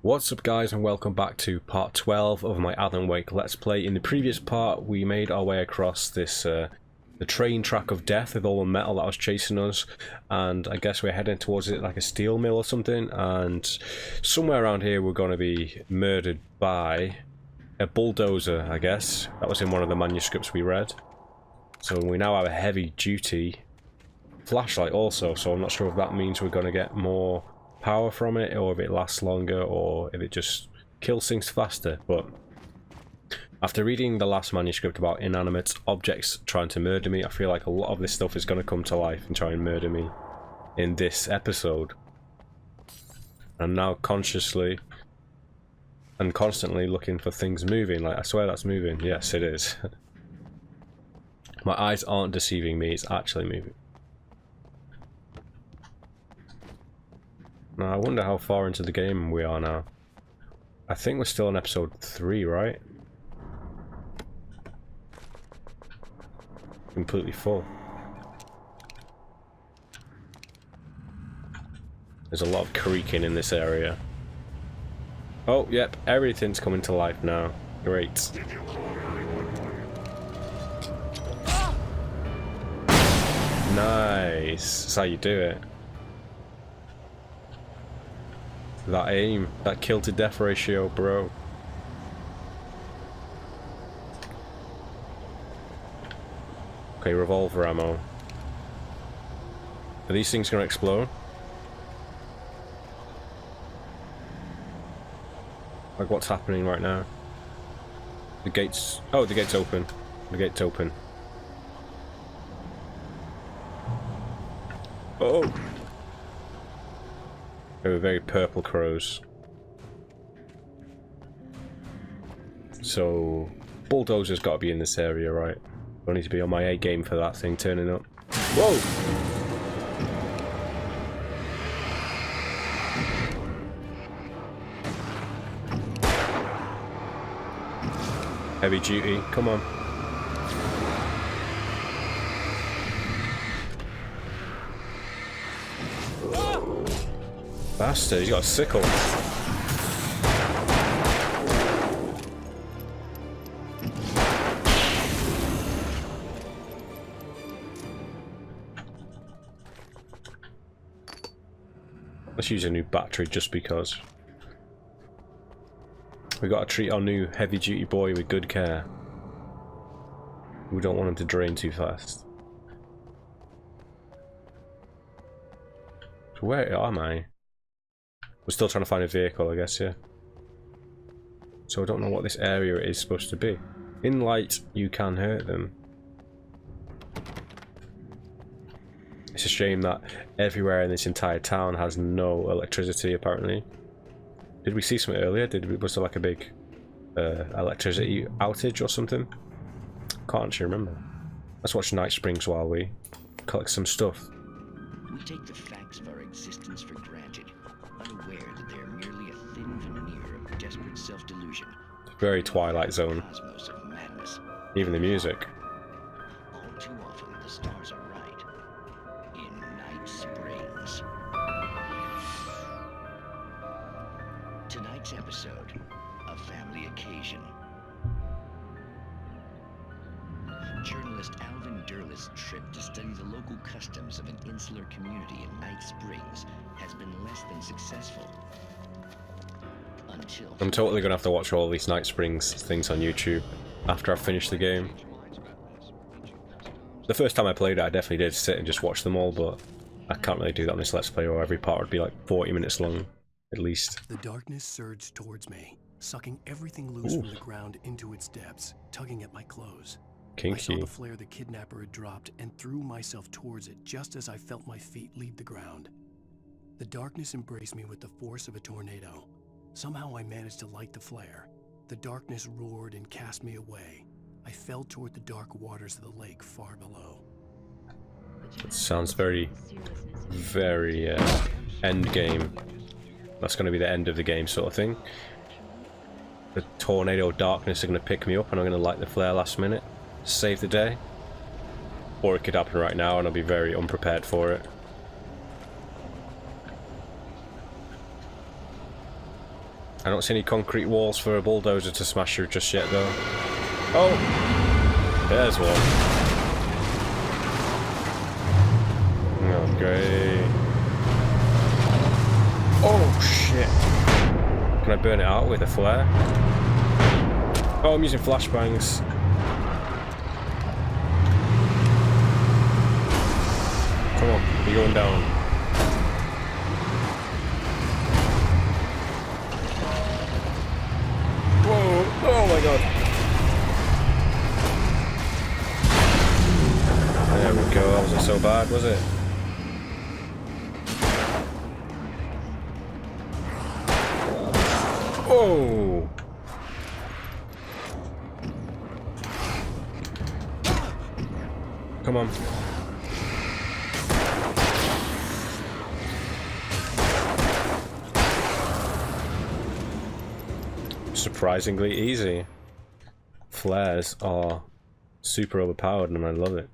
What's up guys, and welcome back to part 12 of my Alan Wake Let's Play. In the previous part we made our way across this the train track of death with all the metal that was chasing us, and I guess we're heading towards it like a steel mill or something, and somewhere around here we're going to be murdered by a bulldozer, I guess. That was in one of the manuscripts we read. So we now have a heavy duty flashlight also, so I'm not sure if that means we're going to get more power from it, or if it lasts longer, or if it just kills things faster. But after reading the last manuscript about inanimate objects trying to murder me, I feel like a lot of this stuff is going to come to life and try and murder me in this episode. I'm now consciously and constantly looking for things moving. Like, I swear that's moving. Yes, it is. My eyes aren't deceiving me, it's actually moving. Now, I wonder how far into the game we are now. I think we're still on episode 3, right? Completely full. There's a lot of creaking in this area. Oh, yep, everything's coming to life now. Great. Nice. That's how you do it. That aim, that kill to death ratio, bro. Okay, revolver ammo. Are these things gonna explode? Like, what's happening right now? The gates. Oh, the gate's open. The gate's open. Oh! They were very purple crows. So, bulldozer's got to be in this area, right? I need to be on my A game for that thing turning up. Whoa! Heavy duty, come on. Bastard, he's got a sickle. Let's use a new battery just because. We gotta treat our new heavy duty boy with good care. We don't want him to drain too fast. So where am I? We're still trying to find a vehicle, I guess, yeah. So I don't know what this area is supposed to be. In light, you can hurt them. It's a shame that everywhere in this entire town has no electricity, apparently. Did we see something earlier? Was there like a big electricity outage or something? Can't actually remember. Let's watch Night Springs while we collect some stuff. We take the facts of our existence for granted, unaware that they are merely a thin veneer of desperate self-delusion. Very Twilight Zone. Cosmos of madness. Even the music. All too often, the stars are right. In Night Springs. Tonight's episode, a family occasion. Journalist Alvin Derlis' trip to study the local customs of an insular community in Night Springs has been less than successful. Until I'm totally gonna have to watch all these Night Springs things on YouTube after I finish the game. The first time I played it, I definitely did sit and just watch them all, but I can't really do that on this Let's Play, or every part would be like 40 minutes long, at least. The darkness surged towards me, sucking everything loose from the ground into its depths, tugging at my clothes. Kinky. I saw the flare the kidnapper had dropped and threw myself towards it just as I felt my feet leave the ground. The darkness embraced me with the force of a tornado. Somehow I managed to light the flare. The darkness roared and cast me away. I fell toward the dark waters of the lake far below. It sounds very, very end game. That's going to be the end of the game sort of thing. The tornado darkness are going to pick me up and I'm going to light the flare last minute. Save the day. Or it could happen right now and I'll be very unprepared for it. I don't see any concrete walls for a bulldozer to smash through just yet, though. Oh! There's one. Oh, great. Oh, shit. Can I burn it out with a flare? Oh, I'm using flashbangs. Come on, you're going down. Whoa, oh my god. There we go, that wasn't so bad, was it? Oh! Come on. Surprisingly easy. Flares are super overpowered and I love it.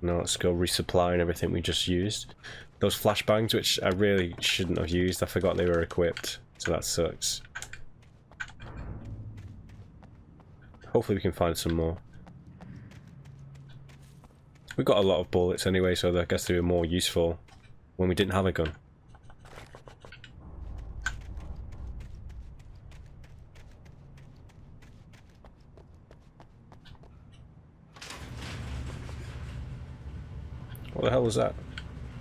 Now let's go resupplying everything we just used. Those flashbangs, which I really shouldn't have used, I forgot they were equipped, so that sucks. Hopefully we can find some more. We got a lot of bullets anyway, so I guess they were more useful when we didn't have a gun. What the hell was that?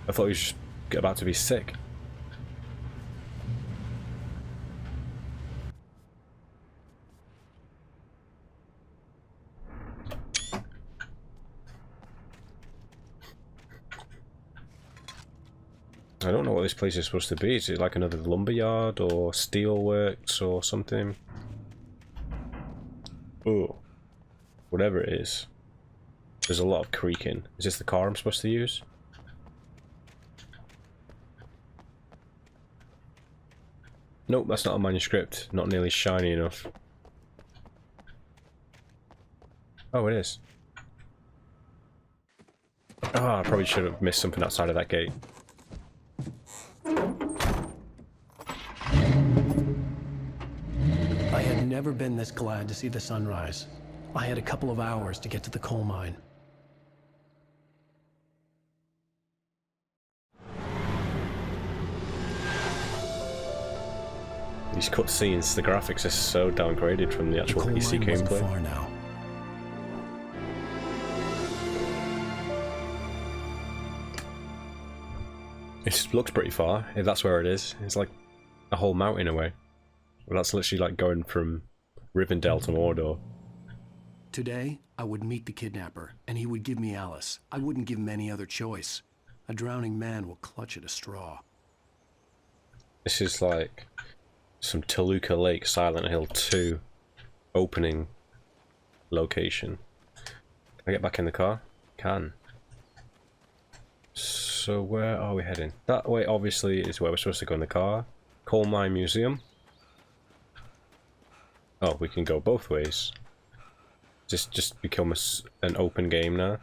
I thought he was just about to be sick. I don't know what this place is supposed to be. Is it like another lumberyard or steelworks or something? Oh, whatever it is. There's a lot of creaking. Is this the car I'm supposed to use? Nope, that's not a manuscript. Not nearly shiny enough. Oh, it is. Oh, I probably should have missed something outside of that gate. I had never been this glad to see the sunrise. I had a couple of hours to get to the coal mine. These cutscenes, the graphics are so downgraded from the actual PC gameplay. Far now. It looks pretty far, if that's where it is. It's like a whole mountain away. Well, that's literally like going from Rivendell to Mordor. Today, I would meet the kidnapper, and he would give me Alice. I wouldn't give him any other choice. A drowning man will clutch at a straw. This is like some Toluca Lake Silent Hill 2 opening location. Can I get back in the car? Can. So where are we heading? That way obviously is where we're supposed to go in the car. Coal Mine Museum. Oh, we can go both ways. Just become an open game now.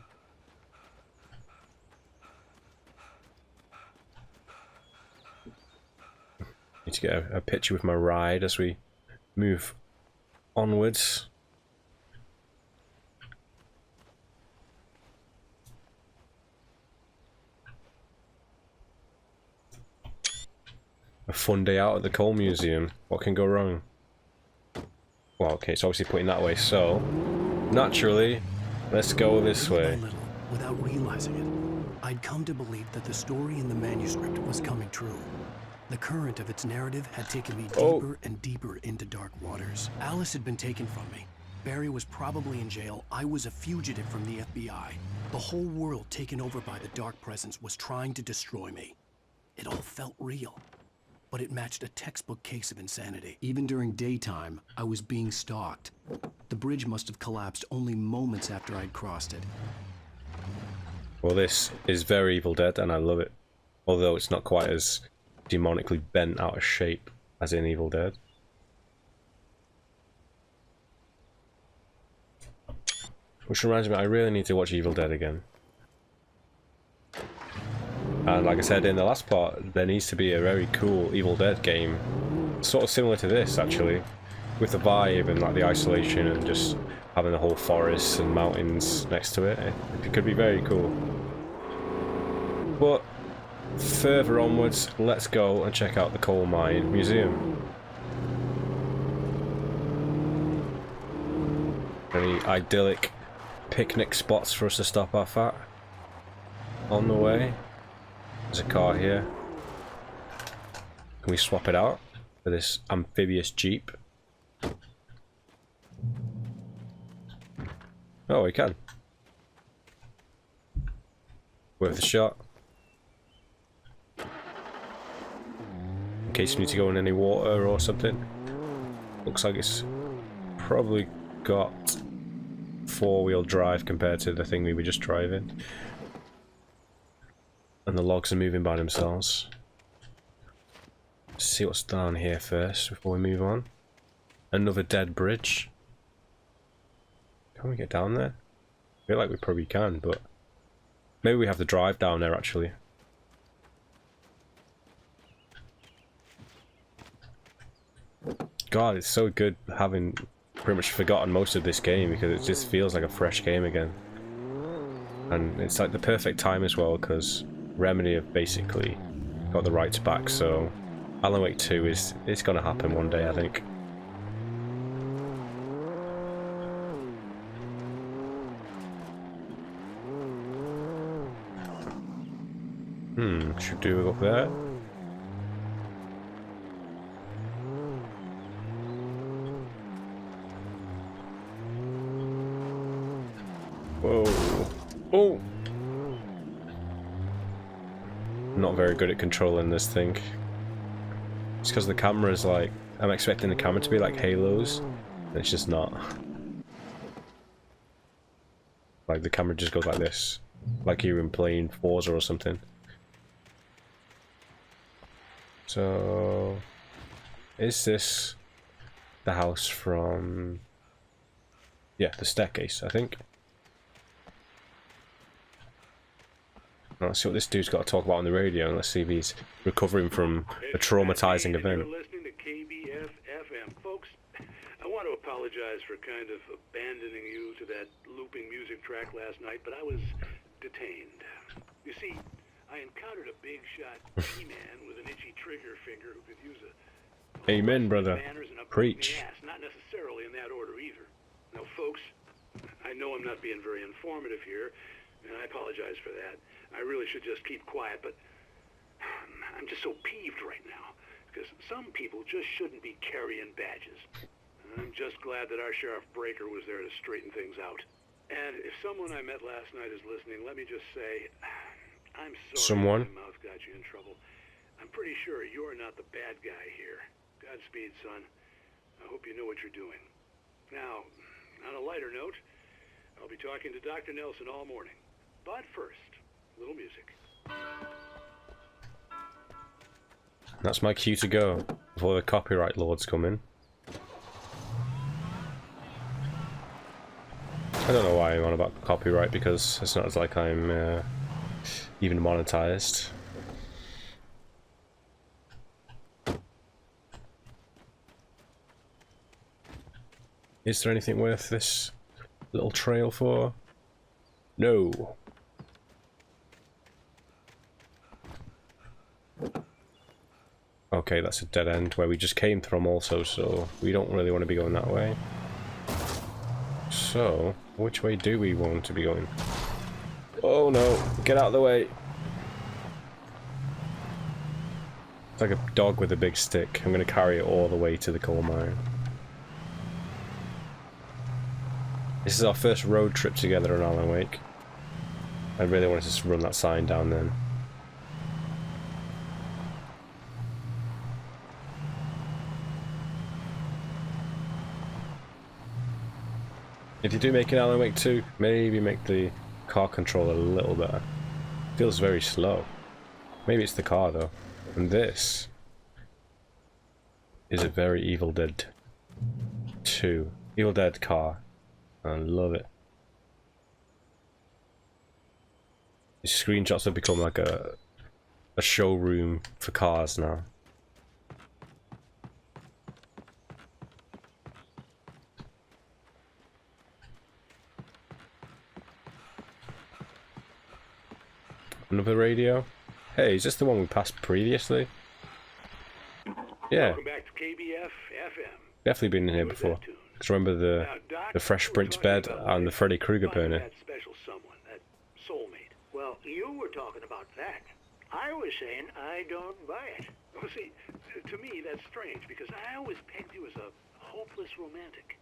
Need to get a picture with my ride as we move onwards. A fun day out at the Coal Museum. What can go wrong? Well, okay, it's obviously pointing that way, so naturally, let's go this way. Little, without realizing it, I'd come to believe that the story in the manuscript was coming true. The current of its narrative had taken me deeper and deeper into dark waters. Alice had been taken from me. Barry was probably in jail. I was a fugitive from the FBI. The whole world taken over by the Dark Presence was trying to destroy me. It all felt real, but it matched a textbook case of insanity. Even during daytime, I was being stalked. The bridge must have collapsed only moments after I'd crossed it. Well, this is very Evil Dead, and I love it. Although it's not quite as demonically bent out of shape as in Evil Dead. Which reminds me, I really need to watch Evil Dead again. And like I said in the last part, there needs to be a very cool Evil Dead game, sort of similar to this actually, with the vibe and like the isolation and just having the whole forest and mountains next to it. It could be very cool. But further onwards, let's go and check out the Coal Mine Museum. Any idyllic picnic spots for us to stop off at on the way? There's a car here. Can we swap it out for this amphibious Jeep? Oh, we can. Worth a shot. In case we need to go in any water or something. Looks like it's probably got 4-wheel drive compared to the thing we were just driving. And the logs are moving by themselves. Let's see what's down here first before we move on. Another dead bridge. Can we get down there? I feel like we probably can, but maybe we have to drive down there actually. God, it's so good having pretty much forgotten most of this game because it just feels like a fresh game again. And it's like the perfect time as well because Remedy have basically got the rights back, so Alan Wake 2 it's gonna happen one day, I think. Should do it up there. Whoa. Oh! Not very good at controlling this thing. It's because the camera's like... I'm expecting the camera to be like Halo's, and it's just not. Like the camera just goes like this. Like you're playing Forza or something. So... is this the house from... yeah, the staircase, I think. Let's see what this dude's got to talk about on the radio, and let's see if he's recovering from a traumatizing event. You're listening to KBF-FM. Folks, I want to apologize for kind of abandoning you to that looping music track last night, but I was detained. You see, I encountered a big shot He-Man with an itchy trigger finger who could use a... Amen, brother. Preach. Ass, not necessarily in that order either. Now, folks, I know I'm not being very informative here, and I apologize for that. I really should just keep quiet, but I'm just so peeved right now, because some people just shouldn't be carrying badges. I'm just glad that our Sheriff Breaker was there to straighten things out. And if someone I met last night is listening, let me just say, I'm sorry Someone? my mouth got you in trouble. I'm pretty sure you're not the bad guy here. Godspeed, son. I hope you know what you're doing. Now, on a lighter note, I'll be talking to Dr. Nelson all morning. But first, a little music. That's my cue to go before the copyright lords come in. I don't know why I'm on about copyright, because it's not like I'm even monetized. Is there anything worth this little trail for? No. Okay, that's a dead end where we just came from also, so we don't really want to be going that way. So, which way do we want to be going? Oh no, get out of the way. It's like a dog with a big stick. I'm going to carry it all the way to the coal mine. This is our first road trip together on Alan Wake. I really wanted to just run that sign down then. If you do make an Alan Wake 2, maybe make the car control a little better. Feels very slow. Maybe it's the car though. And this is a very Evil Dead 2. Evil Dead car. I love it. These screenshots have become like a a showroom for cars now. Another radio. Hey, is this the one we passed previously? Yeah. Welcome back to KBF FM. Definitely been in here Who's before. that tune? Because remember Now, Doc, the Fresh we're Prince talking bed about and the later. Freddy Krueger Finding burner. That special someone, that soulmate. Well, you were talking about that. I was saying I don't buy it. Well, see, to me that's strange because I always pegged you as a hopeless romantic.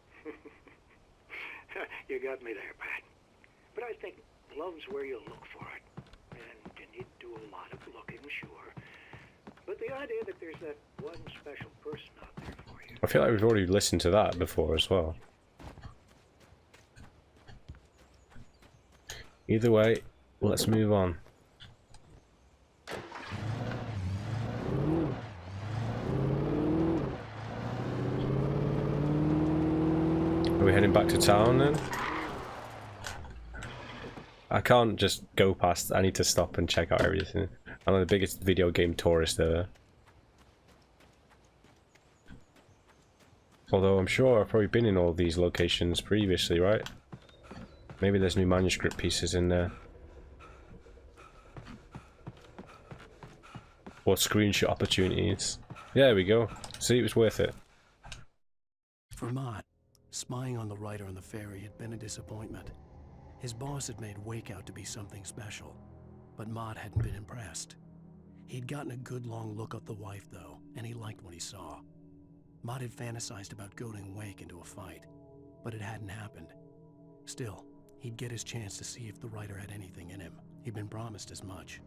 You got me there, Pat. But I think love's where you look for it. And you need to do a lot of looking, sure. But the idea that there's that one special person out there for you. I feel like we've already listened to that before as well. Either way, let's move on. Are we heading back to town then? I can't just go past, I need to stop and check out everything. I'm the biggest video game tourist ever. Although I'm sure I've probably been in all these locations previously, right? Maybe there's new manuscript pieces in there. Or screenshot opportunities. Yeah, there we go. See, it was worth it. For Mott, spying on the writer on the ferry had been a disappointment. His boss had made Wake out to be something special, but Mott hadn't been impressed. He'd gotten a good long look at the wife, though, and he liked what he saw. Mott had fantasized about goading Wake into a fight, but it hadn't happened. Still, he'd get his chance to see if the writer had anything in him. He'd been promised as much.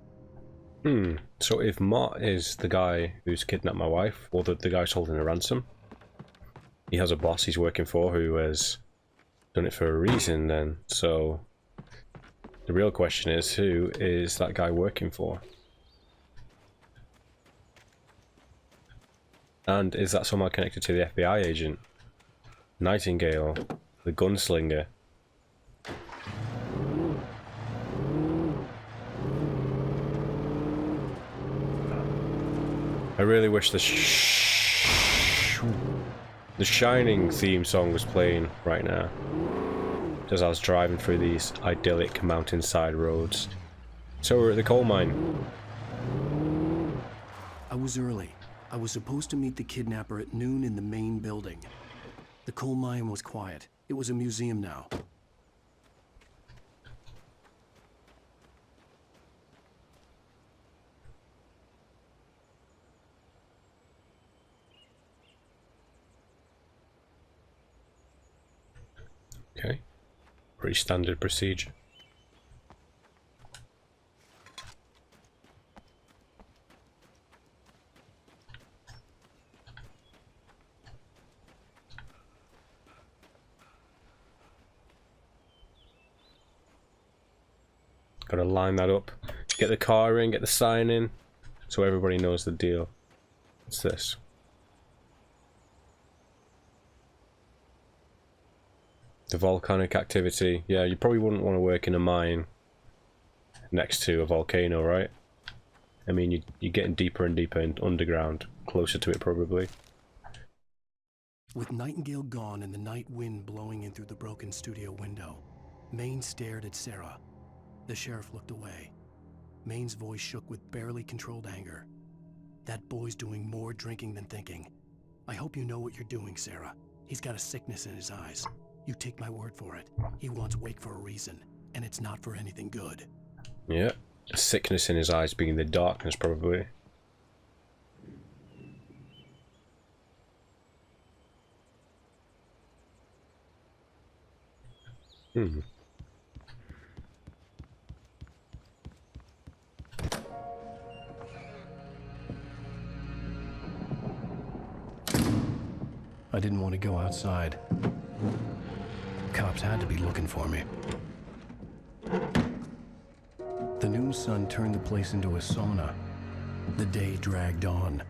So if Mott is the guy who's kidnapped my wife, or the guy who's holding a ransom, he has a boss he's working for who has done it for a reason then. So the real question is, who is that guy working for? And is that somehow connected to the FBI agent? Nightingale, the gunslinger. I really wish the Shining theme song was playing right now, as I was driving through these idyllic mountainside roads. So we're at the coal mine. I was early. I was supposed to meet the kidnapper at noon in the main building. The coal mine was quiet. It was a museum now. Okay, pretty standard procedure. Gotta line that up, get the car in, get the sign in, so everybody knows the deal. What's this? The volcanic activity. Yeah, you probably wouldn't want to work in a mine next to a volcano, right? I mean, you're getting deeper and deeper underground, closer to it probably. With Nightingale gone and the night wind blowing in through the broken studio window, Maine stared at Sarah. The sheriff looked away. Maine's voice shook with barely controlled anger. That boy's doing more drinking than thinking. I hope you know what you're doing, Sarah. He's got a sickness in his eyes. You take my word for it. He wants Wake for a reason, and it's not for anything good. Yeah, a sickness in his eyes being the darkness, probably. I didn't want to go outside. Cops had to be looking for me. The noon sun turned the place into a sauna. The day dragged on.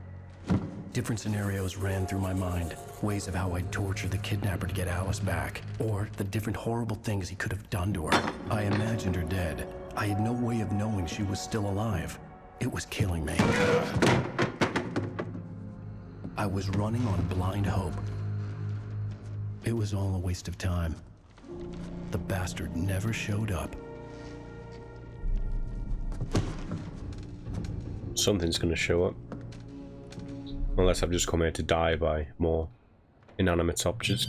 Different scenarios ran through my mind. Ways of how I'd torture the kidnapper to get Alice back. Or the different horrible things he could have done to her. I imagined her dead. I had no way of knowing she was still alive. It was killing me. I was running on blind hope. It was all a waste of time. The bastard never showed up. Something's gonna show up. Unless I've just come here to die by more inanimate objects.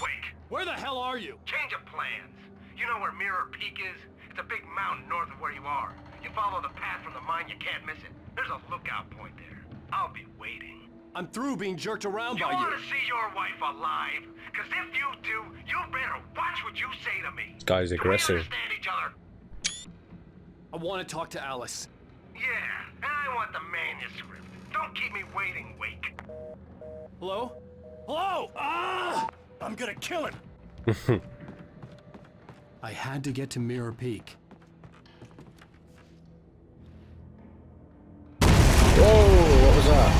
Wake! Where the hell are you? Change of plans. You know where Mirror Peak is? It's a big mountain north of where you are. You follow the path from the mine, you can't miss it. There's a lookout point there. I'll be waiting. I'm through being jerked around You by want you. to see your wife alive? Because if you do, you better watch what you say to me. This guy's Do we aggressive. understand each other? I want to talk to Alice. Yeah, and I want the manuscript. Don't keep me waiting, Wake. Hello? Hello? Ah! I'm gonna kill him. I had to get to Mirror Peak. Whoa, what was that?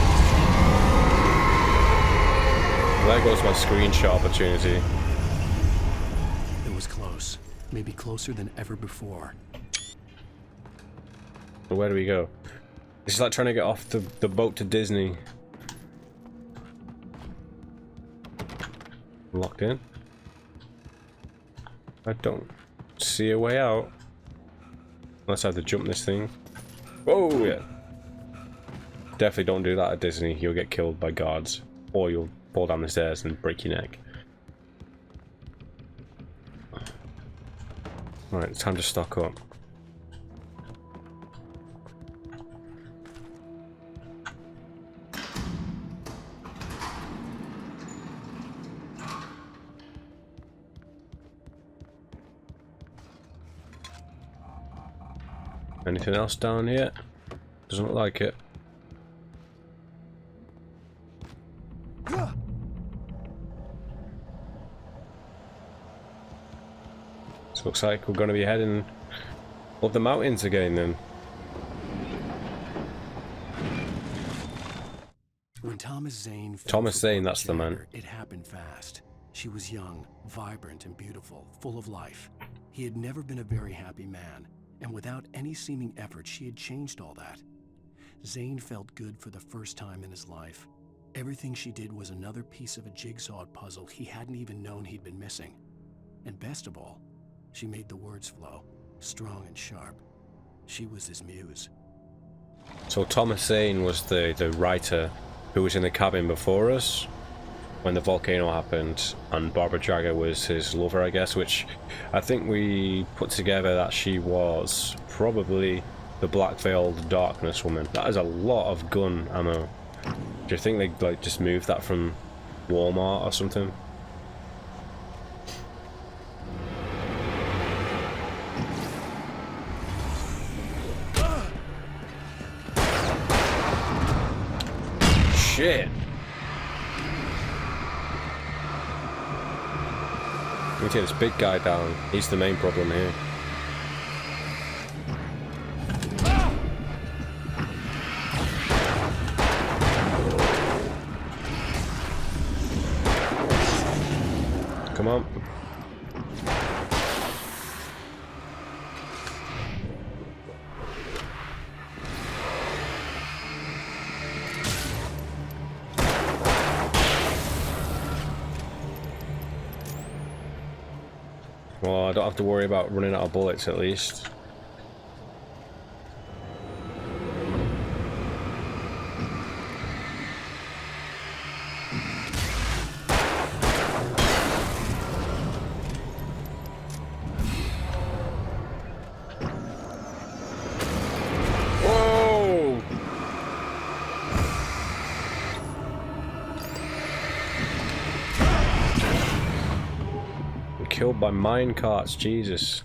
There goes my screenshot opportunity. It was close. Maybe closer than ever before. But where do we go? This is like trying to get off the boat to Disney. Locked in. I don't see a way out. Unless I have to jump this thing. Whoa, yeah. Definitely don't do that at Disney. You'll get killed by guards. Or you'll fall down the stairs and break your neck. Alright, it's time to stock up. Anything else down here? Doesn't look like it. This looks like we're going to be heading up the mountains again then. When Thomas Zane fell Thomas for Zane, Barbara that's the man. Jagger, it happened fast. She was young, vibrant, and beautiful, full of life. He had never been a very happy man, and without any seeming effort, she had changed all that. Zane felt good for the first time in his life. Everything she did was another piece of a jigsaw puzzle he hadn't even known he'd been missing. And best of all, she made the words flow, strong and sharp. She was his muse. So Thomas Zane was the writer who was in the cabin before us when the volcano happened, and Barbara Jagger was his lover, I guess, which I think we put together that she was probably the black-veiled darkness woman. That is a lot of gun ammo. Do you think they like just moved that from Walmart or something? Shit! We take this big guy down. He's the main problem here. Come on. Well, I don't have to worry about running out of bullets at least. Whoa! I'm killed by mine carts, Jesus.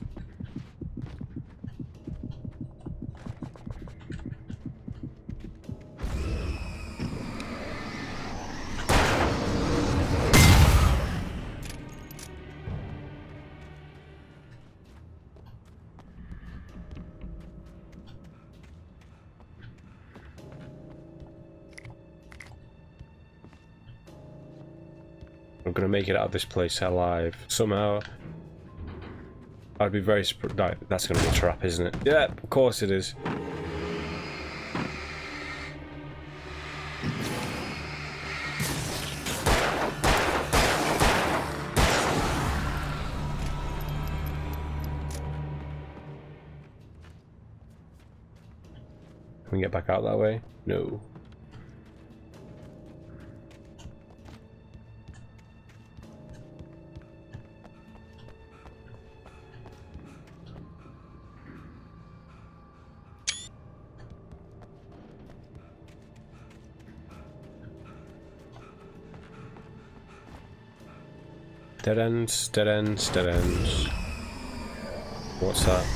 I'm gonna make it out of this place alive somehow. I'd be very surprised. No, that's going to be a trap, isn't it? Yeah, of course it is. Can we get back out that way? No. Dead ends, dead ends, dead ends. What's that?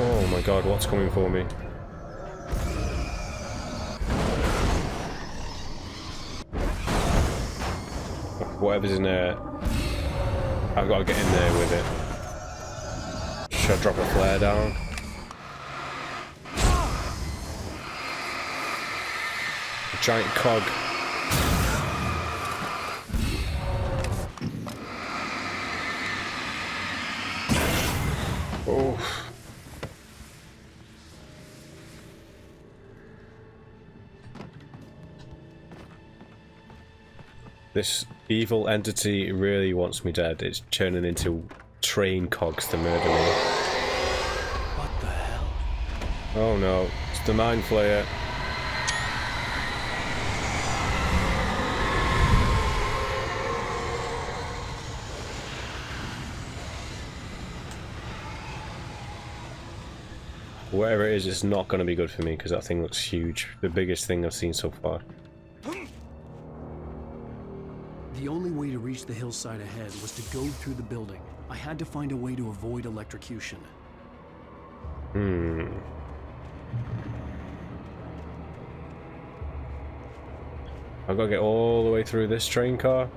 Oh my god, what's coming for me? Whatever's in there, I've got to get in there with it. Should I drop a flare down? A giant cog. Oh. This evil entity really wants me dead. It's turning into train cogs to murder me. What the hell? Oh no, it's the Mind Flayer. Whatever it is, it's not going to be good for me because that thing looks huge. The biggest thing I've seen so far. The only way to reach the hillside ahead was to go through the building. I had to find a way to avoid electrocution. I've got to get all the way through this train car.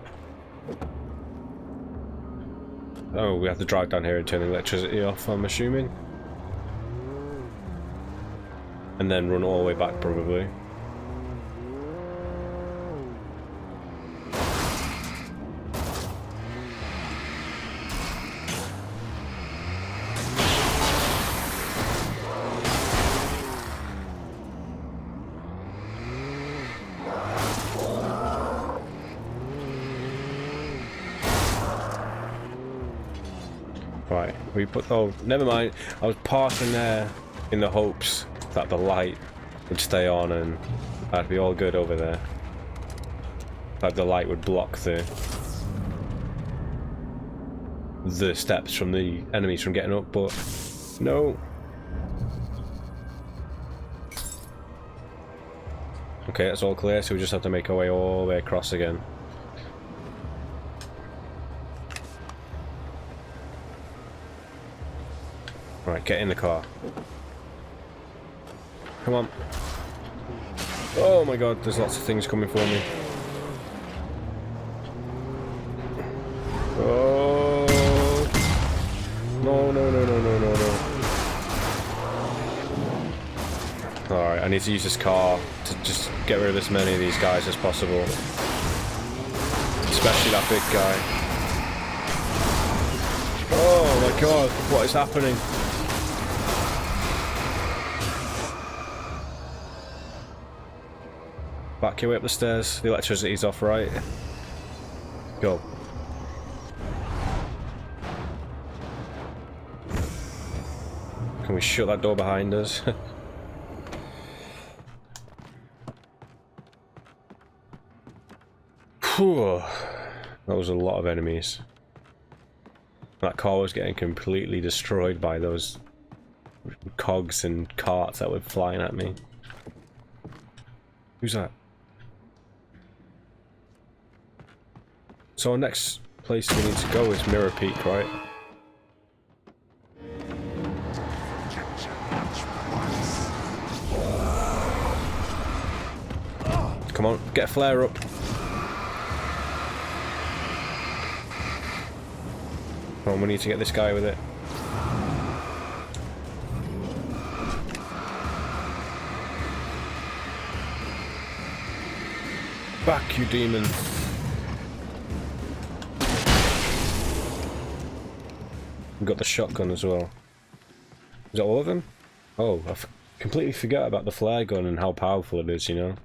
Oh, we have to drive down here and turn the electricity off, I'm assuming. And then run all the way back, probably. Right, we put. Oh, never mind. I was parking there in the hopes that the light would stay on and I'd be all good over there. Like the light would block the steps from the enemies from getting up, but no. Okay, that's all clear, so we just have to make our way all the way across again. Right, get in the car. Come on. Oh my god, there's lots of things coming for me. Oh. No, no, no, no, no, no, no. Alright, I need to use this car to just get rid of as many of these guys as possible. Especially that big guy. Oh my god, what is happening? Back your way up the stairs. The electricity's off, right? Go. Can we shut that door behind us? Whew. That was a lot of enemies. That car was getting completely destroyed by those cogs and carts that were flying at me. Who's that? So our next place we need to go is Mirror Peak, right? Come on, get a flare up. Come on, we need to get this guy with it. Back, you demon. We've got the shotgun as well. Is that all of them? Oh, I completely forgot about the flare gun and how powerful it is, you know?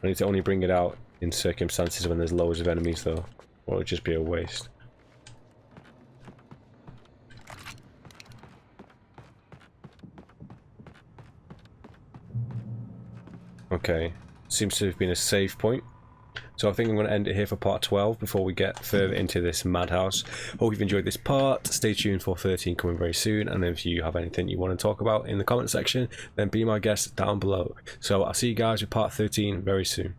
I need to only bring it out in circumstances when there's loads of enemies though, or it would just be a waste. Okay, seems to have been a save point. So I think I'm going to end it here for part 12 before we get further into this madhouse. Hope you've enjoyed this part. Stay tuned for 13 coming very soon. And if you have anything you want to talk about in the comment section, then be my guest down below. So I'll see you guys with part 13 very soon.